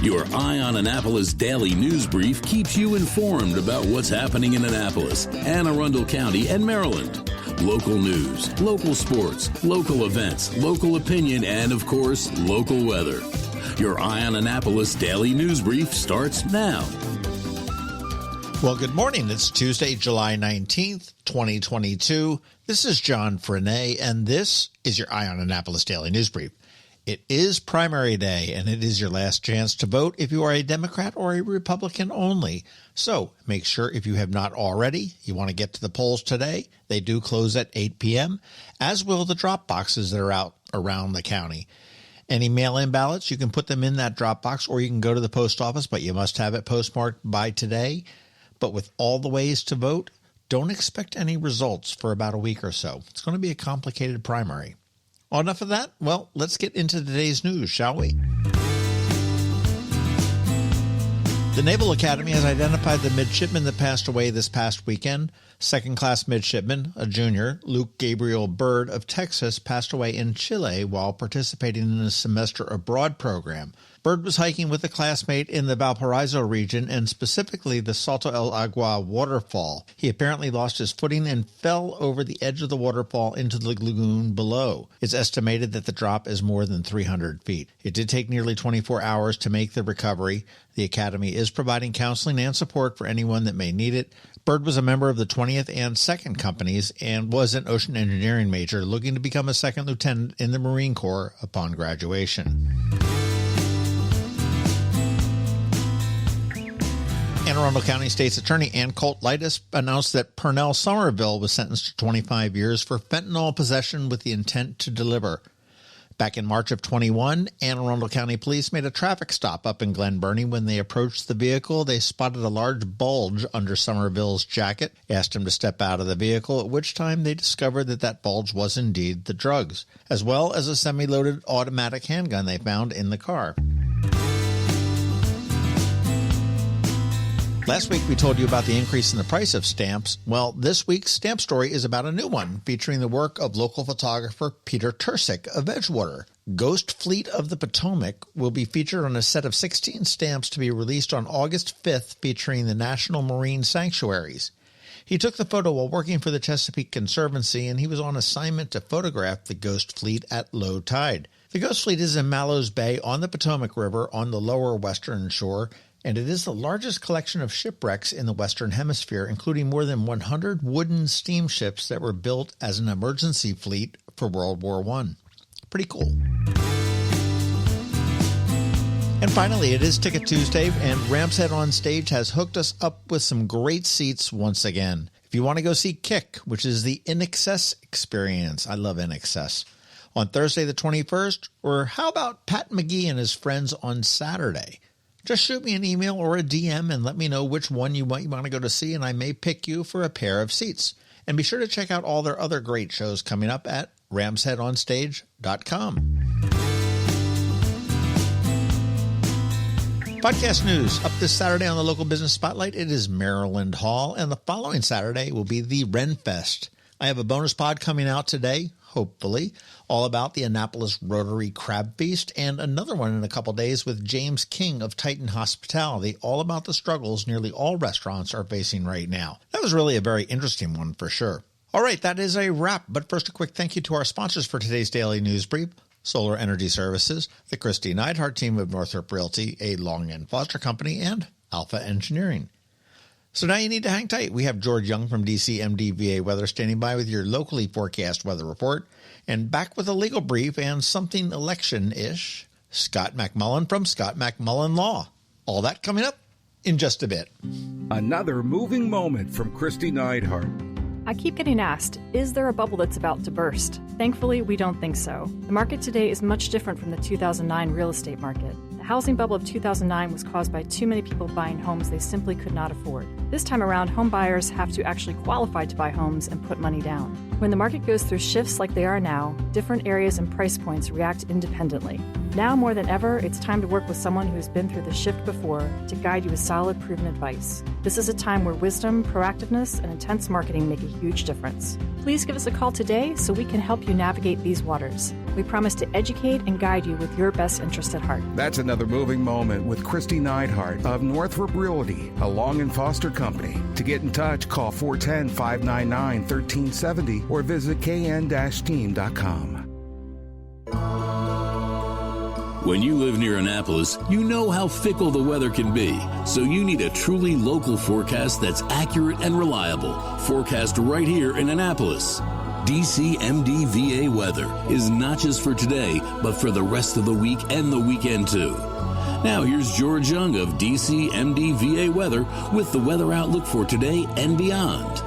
Your Eye on Annapolis daily news brief keeps you informed about what's happening in Annapolis, Anne Arundel County, and Maryland. Local news, local sports, local events, local opinion, and, of course, local weather. Your Eye on Annapolis daily news brief starts now. Well, good morning. It's Tuesday, July 19th, 2022. This is John Frenaye, and this is your Eye on Annapolis daily news brief. It is primary day, and it is your last chance to vote if you are a Democrat or a Republican only. So make sure, if you have not already, you want to get to the polls today. They do close at 8 p.m., as will the drop boxes that are out around the county. Any mail-in ballots, you can put them in that drop box, or you can go to the post office, but you must have it postmarked by today. But with all the ways to vote, don't expect any results for about a week or so. It's going to be a complicated primary. Well, enough of that. Well, let's get into today's news, shall we? The Naval Academy has identified the midshipman that passed away this past weekend. Second-class midshipman, a junior, Luke Gabriel Bird of Texas, passed away in Chile while participating in a semester abroad program. Bird was hiking with a classmate in the Valparaiso region, and specifically the Salto El Agua waterfall. He apparently lost his footing and fell over the edge of the waterfall into the lagoon below. It's estimated that the drop is more than 300 feet. It did take nearly 24 hours to make the recovery. The Academy is providing counseling and support for anyone that may need it. Bird was a member of the 20th and 2nd Companies and was an ocean engineering major looking to become a second lieutenant in the Marine Corps upon graduation. Anne Arundel County State's Attorney Ann Colt-Litis announced that Parnell, Summerville was sentenced to 25 years for fentanyl possession with the intent to deliver. Back in March of 21, Anne Arundel County Police made a traffic stop up in Glen Burnie. When they approached the vehicle, they spotted a large bulge under Summerville's jacket, asked him to step out of the vehicle, at which time they discovered that that bulge was indeed the drugs, as well as a semi-loaded automatic handgun they found in the car. Last week, we told you about the increase in the price of stamps. Well, this week's stamp story is about a new one, featuring the work of local photographer Peter Tursick of Edgewater. Ghost Fleet of the Potomac will be featured on a set of 16 stamps to be released on August 5th, featuring the National Marine Sanctuaries. He took the photo while working for the Chesapeake Conservancy, and he was on assignment to photograph the Ghost Fleet at low tide. The Ghost Fleet is in Mallows Bay on the Potomac River on the lower western shore, and it is the largest collection of shipwrecks in the Western Hemisphere, including more than 100 wooden steamships that were built as an emergency fleet for World War I. Pretty cool. And finally, it is Ticket Tuesday, and Rams Head on Stage has hooked us up with some great seats once again. If you want to go see Kick, which is the In Excess experience, I love In Excess, on Thursday the 21st, or how about Pat McGee and his friends on Saturday? Just shoot me an email or a DM and let me know which one you want to go to see, and I may pick you for a pair of seats. And be sure to check out all their other great shows coming up at ramsheadonstage.com. Podcast news. Up this Saturday on the Local Business Spotlight, it is Maryland Hall, and the following Saturday will be the Ren Fest. I have a bonus pod coming out today, hopefully, all about the Annapolis Rotary Crab Feast, and another one in a couple days with James King of Titan Hospitality, all about the struggles nearly all restaurants are facing right now. That was really a very interesting one for sure. All right, that is a wrap, but first a quick thank you to our sponsors for today's Daily News Brief: Solar Energy Services, the Kristi Neidhardt Team of Northrop Realty, a Long and Foster Company, and Alpha Engineering. So now you need to hang tight. We have George Young from DC MDVA Weather standing by with your locally forecast weather report. And back with a legal brief and something election-ish, Scott MacMullan from Scott MacMullan Law. All that coming up in just a bit. Another moving moment from Kristi Neidhardt. I keep getting asked, is there a bubble that's about to burst? Thankfully, we don't think so. The market today is much different from the 2009 real estate market. The housing bubble of 2009 was caused by too many people buying homes they simply could not afford. This time around, home buyers have to actually qualify to buy homes and put money down. When the market goes through shifts like they are now, different areas and price points react independently. Now more than ever, it's time to work with someone who's been through the shift before to guide you with solid, proven advice. This is a time where wisdom, proactiveness, and intense marketing make a huge difference. Please give us a call today so we can help you navigate these waters. We promise to educate and guide you with your best interest at heart. That's Another Moving Moment with Kristi Neidhardt of Northrop Realty, a Long and Foster company. To get in touch, call 410-599-1370 or visit kn-team.com. When you live near Annapolis, you know how fickle the weather can be. So you need a truly local forecast that's accurate and reliable. Forecast right here in Annapolis. DCMD VA weather is not just for today, but for the rest of the week and the weekend too. Now here's George Young of DCMD VA weather with the weather outlook for today and beyond.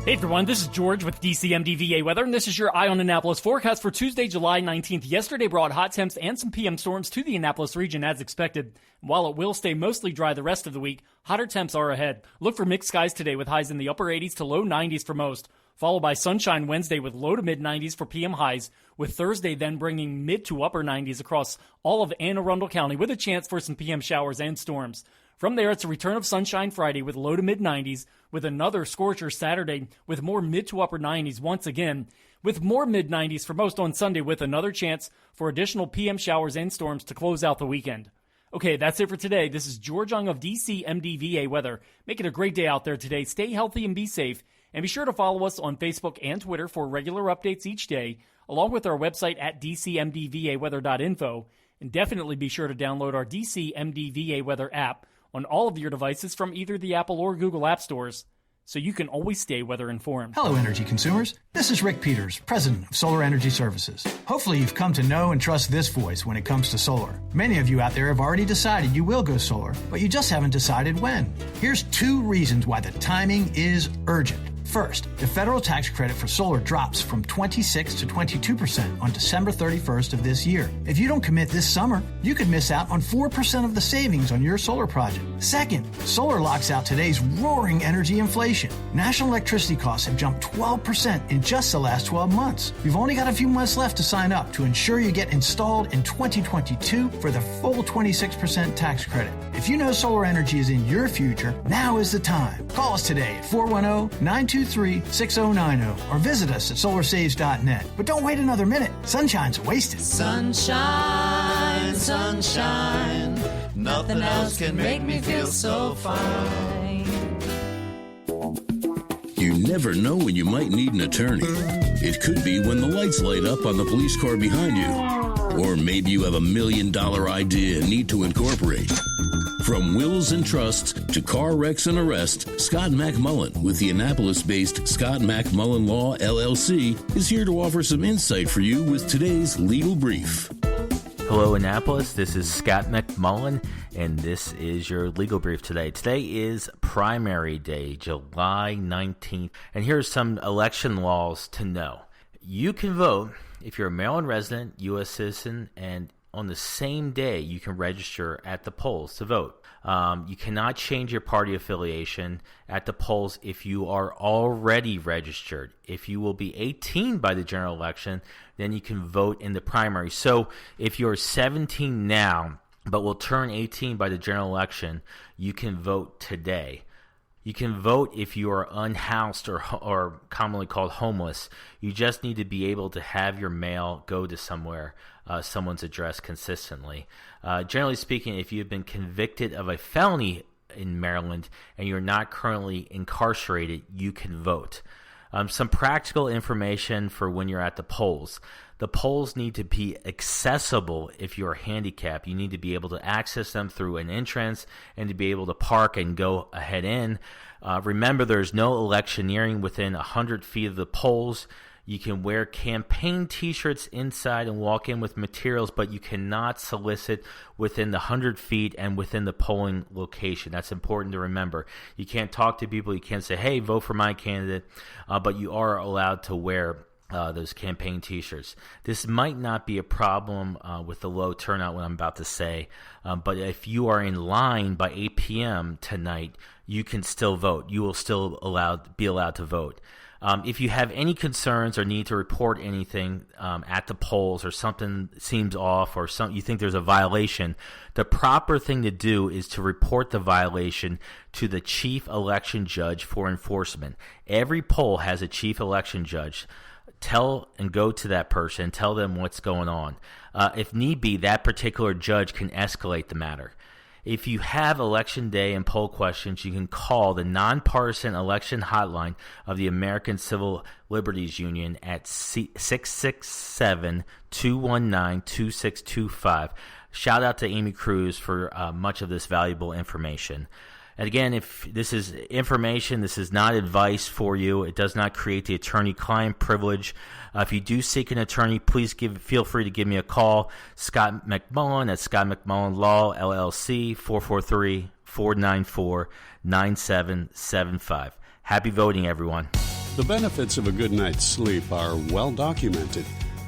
Hey everyone, this is George with DCMD VA Weather, and this is your Eye on Annapolis forecast for Tuesday, July 19th. Yesterday brought hot temps and some PM storms to the Annapolis region as expected. While it will stay mostly dry the rest of the week, hotter temps are ahead. Look for mixed skies today with highs in the upper 80s to low 90s for most, followed by sunshine Wednesday with low to mid 90s for PM highs, with Thursday then bringing mid to upper 90s across all of Anne Arundel County with a chance for some PM showers and storms. From there, it's a return of sunshine Friday with low to mid 90s, with another scorcher Saturday with more mid to upper 90s once again, with more mid 90s for most on Sunday with another chance for additional PM showers and storms to close out the weekend. Okay, that's it for today. This is George Young of DCMD VA Weather. Make it a great day out there today. Stay healthy and be safe. And be sure to follow us on Facebook and Twitter for regular updates each day, along with our website at dcmdvaweather.info. And definitely be sure to download our DCMD VA Weather app on all of your devices from either the Apple or Google App Stores, so you can always stay weather informed. Hello, energy consumers. This is Rick Peters, president of Solar Energy Services. Hopefully you've come to know and trust this voice when it comes to solar. Many of you out there have already decided you will go solar, but you just haven't decided when. Here's 2 reasons why the timing is urgent. First, the federal tax credit for solar drops from 26 to 22% on December 31st of this year. If you don't commit this summer, you could miss out on 4% of the savings on your solar project. Second, solar locks out today's roaring energy inflation. National electricity costs have jumped 12% in just the last 12 months. You've only got a few months left to sign up to ensure you get installed in 2022 for the full 26% tax credit. If you know solar energy is in your future, now is the time. Call us today at 410-923-6090 or visit us at solarsaves.net. But don't wait another minute. Sunshine's wasted. Sunshine, sunshine, nothing else can make me feel so fine. You never know when you might need an attorney. It could be when the lights light up on the police car behind you. Or maybe you have $1 million idea and need to incorporate. From wills and trusts to car wrecks and arrests, Scott MacMullan with the Annapolis-based Scott MacMullan Law, LLC, is here to offer some insight for you with today's legal brief. Hello, Annapolis. This is Scott MacMullan, and this is your legal brief today. Today is primary day, July 19th, and here's some election laws to know. You can vote if you're a Maryland resident, U.S. citizen, and on the same day, you can register at the polls to vote. You cannot change your party affiliation at the polls if you are already registered. If you will be 18 by the general election, then you can vote in the primary. So if you're 17 now, but will turn 18 by the general election, you can vote today. You can vote if you are unhoused or commonly called homeless. You just need to be able to have your mail go to someone's address consistently. Generally speaking, if you've been convicted of a felony in Maryland and you're not currently incarcerated, you can vote. Some practical information for when you're at the polls. The polls need to be accessible if you're handicapped. You need to be able to access them through an entrance and to be able to park and go ahead in. Remember, there's no electioneering within 100 feet of the polls. You can wear campaign T-shirts inside and walk in with materials, but you cannot solicit within the 100 feet and within the polling location. That's important to remember. You can't talk to people. You can't say, hey, vote for my candidate, but you are allowed to wear those campaign T-shirts. This might not be a problem with the low turnout, what I'm about to say, but if you are in line by 8 p.m. tonight, you can still vote. You will still be allowed to vote. If you have any concerns or need to report anything at the polls, or something seems off, or you think there's a violation, the proper thing to do is to report the violation to the chief election judge for enforcement. Every poll has a chief election judge. Go to that person, tell them what's going on. If need be, that particular judge can escalate the matter. If you have election day and poll questions, you can call the nonpartisan election hotline of the American Civil Liberties Union at 667-219-2625. Shout out to Amy Cruz for much of this valuable information. And again, if this is information, this is not advice for you. It does not create the attorney-client privilege. If you do seek an attorney, please feel free to give me a call. Scott MacMullan at Scott MacMullan Law, LLC, 443-494-9775. Happy voting, everyone. The benefits of a good night's sleep are well documented.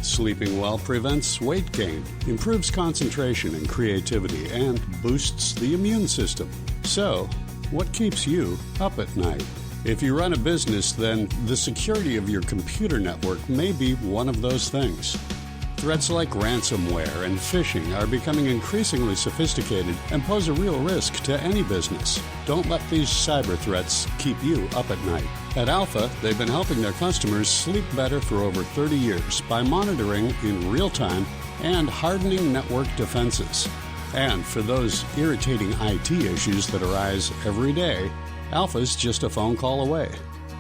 Sleeping well prevents weight gain, improves concentration and creativity, and boosts the immune system. So, what keeps you up at night? If you run a business, then the security of your computer network may be one of those things. Threats like ransomware and phishing are becoming increasingly sophisticated and pose a real risk to any business. Don't let these cyber threats keep you up at night. At Alpha, they've been helping their customers sleep better for over 30 years by monitoring in real time and hardening network defenses. And for those irritating IT issues that arise every day, Alpha's just a phone call away,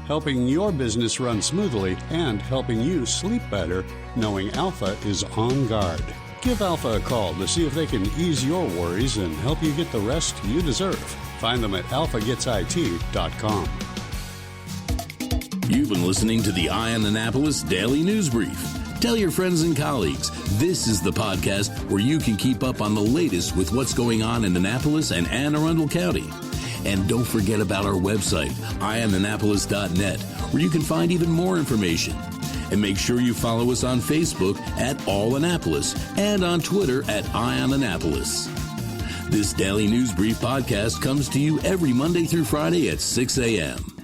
helping your business run smoothly and helping you sleep better knowing Alpha is on guard. Give Alpha a call to see if they can ease your worries and help you get the rest you deserve. Find them at alphagetsit.com. You've been listening to the Eye on Annapolis Daily News Brief. Tell your friends and colleagues, this is the podcast where you can keep up on the latest with what's going on in Annapolis and Anne Arundel County. And don't forget about our website, eyeonannapolis.net, where you can find even more information. And make sure you follow us on Facebook at All Annapolis and on Twitter at Eye on Annapolis. This Daily News Brief podcast comes to you every Monday through Friday at 6 a.m.